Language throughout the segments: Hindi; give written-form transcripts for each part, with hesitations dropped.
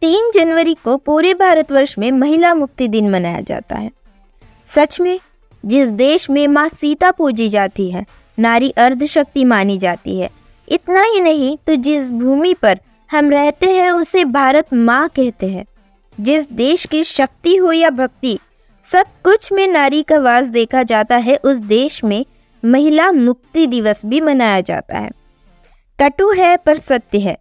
3 जनवरी को पूरे भारतवर्ष में महिला मुक्ति दिन मनाया जाता है। सच में जिस देश में माँ सीता पूजी जाती है, नारी अर्धशक्ति मानी जाती है, इतना ही नहीं तो जिस भूमि पर हम रहते हैं उसे भारत माँ कहते हैं। जिस देश की शक्ति हो या भक्ति, सब कुछ में नारी का वास देखा जाता है, उस देश में महिला मुक्ति दिवस भी मनाया जाता है। कटु है पर सत्य है।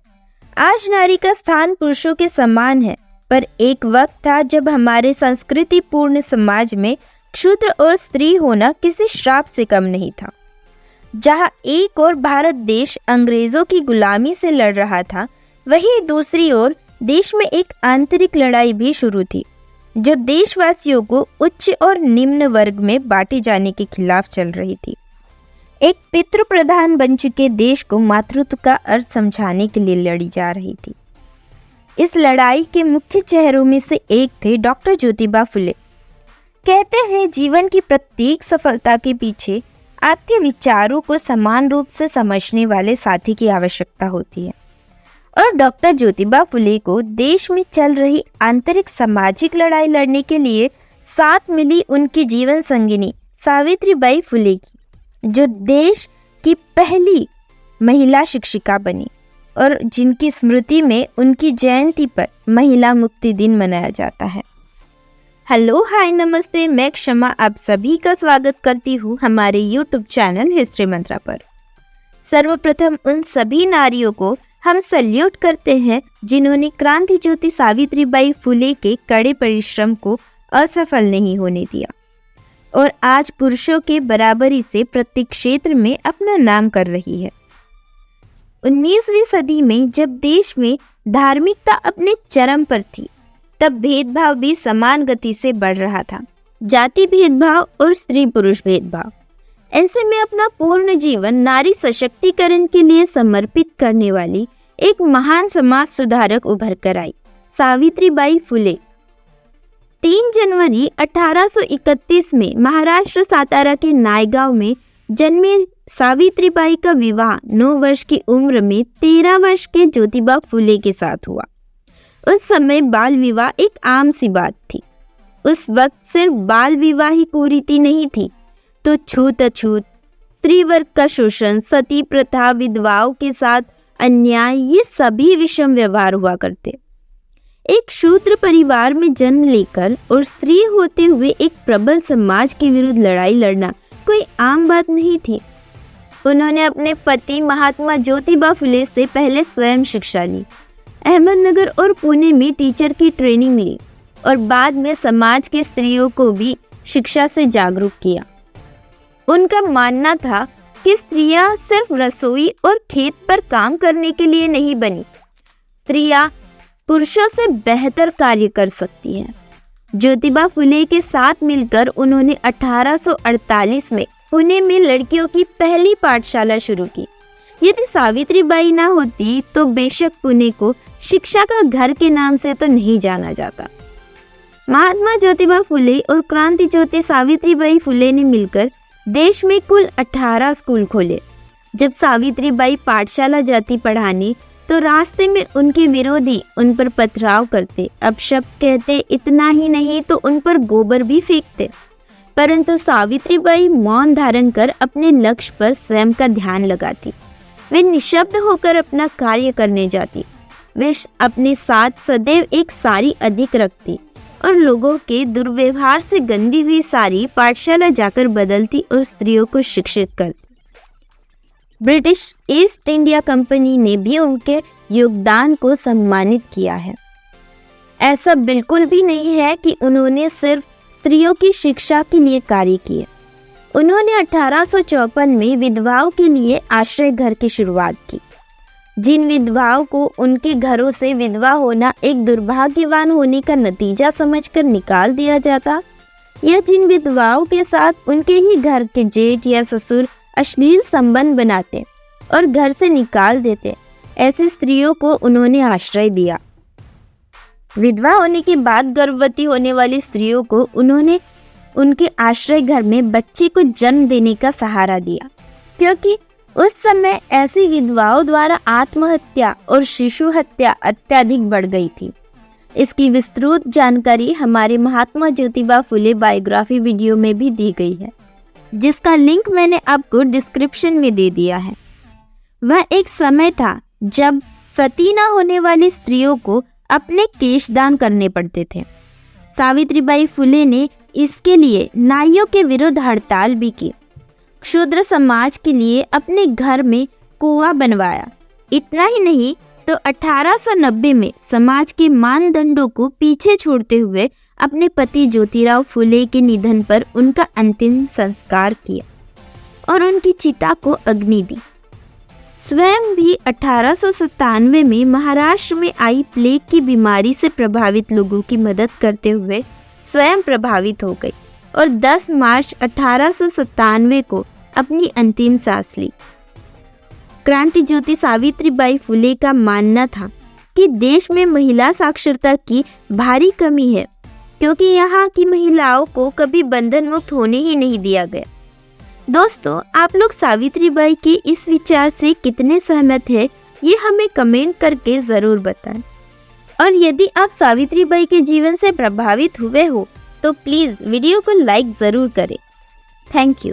आज नारी का स्थान पुरुषों के समान है, पर एक वक्त था जब हमारे संस्कृति पूर्ण समाज में क्षुद्र और स्त्री होना किसी श्राप से कम नहीं था। जहाँ एक ओर भारत देश अंग्रेजों की गुलामी से लड़ रहा था, वहीं दूसरी ओर देश में एक आंतरिक लड़ाई भी शुरू थी, जो देशवासियों को उच्च और निम्न वर्ग में बांटे जाने के खिलाफ चल रही थी। एक पितृ प्रधान बन चुके देश को मातृत्व का अर्थ समझाने के लिए लड़ी जा रही थी। इस लड़ाई के मुख्य चेहरों में से एक थे डॉक्टर ज्योतिबा फुले। कहते हैं जीवन की प्रत्येक सफलता के पीछे आपके विचारों को समान रूप से समझने वाले साथी की आवश्यकता होती है, और डॉक्टर ज्योतिबा फुले को देश में चल रही आंतरिक सामाजिक लड़ाई लड़ने के लिए साथ मिली उनकी जीवन संगिनी सावित्रीबाई फुले की, जो देश की पहली महिला शिक्षिका बनी और जिनकी स्मृति में उनकी जयंती पर महिला मुक्ति दिन मनाया जाता है। हेलो, हाय, नमस्ते, मैं क्षमा आप सभी का स्वागत करती हूँ हमारे YouTube चैनल हिस्ट्री मंत्रा पर। सर्वप्रथम उन सभी नारियों को हम सल्यूट करते हैं जिन्होंने क्रांति ज्योति सावित्रीबाई फुले के कड़े परिश्रम को असफल नहीं होने दिया और आज पुरुषों के बराबरी से प्रत्येक क्षेत्र में अपना नाम कर रही है। 19वीं सदी में जब देश में धार्मिकता अपने चरम पर थी, तब भेदभाव भी समान गति से बढ़ रहा था, जाति भेदभाव और स्त्री पुरुष भेदभाव। ऐसे में अपना पूर्ण जीवन नारी सशक्तिकरण के लिए समर्पित करने वाली एक महान समाज सुधारक उभर कर आई, सावित्रीबाई फुले। 3 जनवरी 1831 में महाराष्ट्र सातारा के नायगांव में जन्मी सावित्रीबाई का विवाह 9 वर्ष की उम्र में 13 वर्ष के ज्योतिबा फुले के साथ हुआ। उस समय बाल विवाह एक आम सी बात थी। उस वक्त सिर्फ बाल विवाह ही कुरीति नहीं थी, तो छूत अछूत, स्त्री वर्ग का शोषण, सती प्रथा, विधवाओं के साथ अन्याय, ये सभी विषम व्यवहार हुआ करते। एक शूद्र परिवार में जन्म लेकर और स्त्री होते हुए एक प्रबल समाज के विरुद्ध लड़ाई लड़ना कोई आम बात नहीं थी। उन्होंने अपने पति महात्मा ज्योतिबा फुले से पहले स्वयं शिक्षा ली, अहमदनगर और पुणे में टीचर की ट्रेनिंग ली और बाद में समाज के स्त्रियों को भी शिक्षा से जागरूक किया। उनका मानना था कि स्त्रियां सिर्फ रसोई और खेत पर काम करने के लिए नहीं बनी, स्त्रियां पुरुषों से बेहतर कार्य कर सकती हैं। ज्योतिबा फुले के साथ मिलकर उन्होंने 1848 में पुणे में लड़कियों की पहली पाठशाला शुरू की। यदि सावित्रीबाई ना होती तो बेशक पुणे को शिक्षा का घर के नाम से तो नहीं जाना जाता। महात्मा ज्योतिबा फुले और क्रांति ज्योति सावित्रीबाई फुले ने मिलकर देश में कुल 18 स्कूल खोले। जब सावित्रीबाई पाठशाला जाती पढ़ाने तो रास्ते में उनके विरोधी उन पर पथराव करते, अपशब्द कहते, इतना ही नहीं तो उन पर गोबर भी फेंकते, परंतु सावित्रीबाई मौन धारण कर अपने लक्ष्य पर स्वयं का ध्यान लगाती। वे निशब्द होकर अपना कार्य करने जाती। वे अपने साथ सदैव एक साड़ी अधिक रखती और लोगों के दुर्व्यवहार से गंदी हुई साड़ी पाठशाला जाकर बदलती और स्त्रियों को शिक्षित करती। ब्रिटिश ईस्ट इंडिया कंपनी ने भी उनके योगदान को सम्मानित किया है। ऐसा बिल्कुल भी नहीं है कि उन्होंने सिर्फ स्त्रियों की शिक्षा के लिए कार्य किए। उन्होंने 1854 में विधवाओं के लिए आश्रय घर की शुरुआत की। जिन विधवाओं को उनके घरों से विधवा होना एक दुर्भाग्यवान होने का नतीजा समझकर निकाल दिया जाता, या जिन विधवाओं के साथ उनके ही घर के जेठ या ससुर अश्लील संबंध बनाते और घर से निकाल देते, ऐसी स्त्रियों को उन्होंने आश्रय दिया। विधवा होने के बाद गर्भवती होने वाली स्त्रियों को उन्होंने उनके आश्रय घर में बच्चे को जन्म देने का सहारा दिया, क्योंकि उस समय ऐसी विधवाओं द्वारा आत्महत्या और शिशु हत्या अत्यधिक बढ़ गई थी। इसकी विस्तृत जानकारी हमारे महात्मा ज्योतिबा फुले बायोग्राफी वीडियो में भी दी गई है, जिसका लिंक मैंने आपको डिस्क्रिप्शन में दे दिया है। वह एक समय था जब सती न होने वाली स्त्रियों को अपने केश दान करने पड़ते थे। सावित्रीबाई फुले ने इसके लिए नाइयों के विरुद्ध हड़ताल भी की। क्षुद्र समाज के लिए अपने घर में कुआं बनवाया। इतना ही नहीं तो 1890 में समाज के मानदंडों को पीछे छोड़ते हुए अपने पति ज्योतिराव फुले के निधन पर उनका अंतिम संस्कार किया और उनकी चिता को अग्नि दी। स्वयं भी 1897 में महाराष्ट्र में आई प्लेग की बीमारी से प्रभावित लोगों की मदद करते हुए स्वयं प्रभावित हो गई और 10 मार्च 1897 को अपनी अंतिम सांस ली। क्रांति ज्योति सावित्रीबाई फुले का मानना था कि देश में महिला साक्षरता की भारी कमी है, क्योंकि यहाँ की महिलाओं को कभी बंधन मुक्त होने ही नहीं दिया गया। दोस्तों, आप लोग सावित्रीबाई के इस विचार से कितने सहमत हैं, ये हमें कमेंट करके ज़रूर बताएं। और यदि आप सावित्रीबाई के जीवन से प्रभावित हुए हो तो प्लीज़ वीडियो को लाइक ज़रूर करें। Thank you.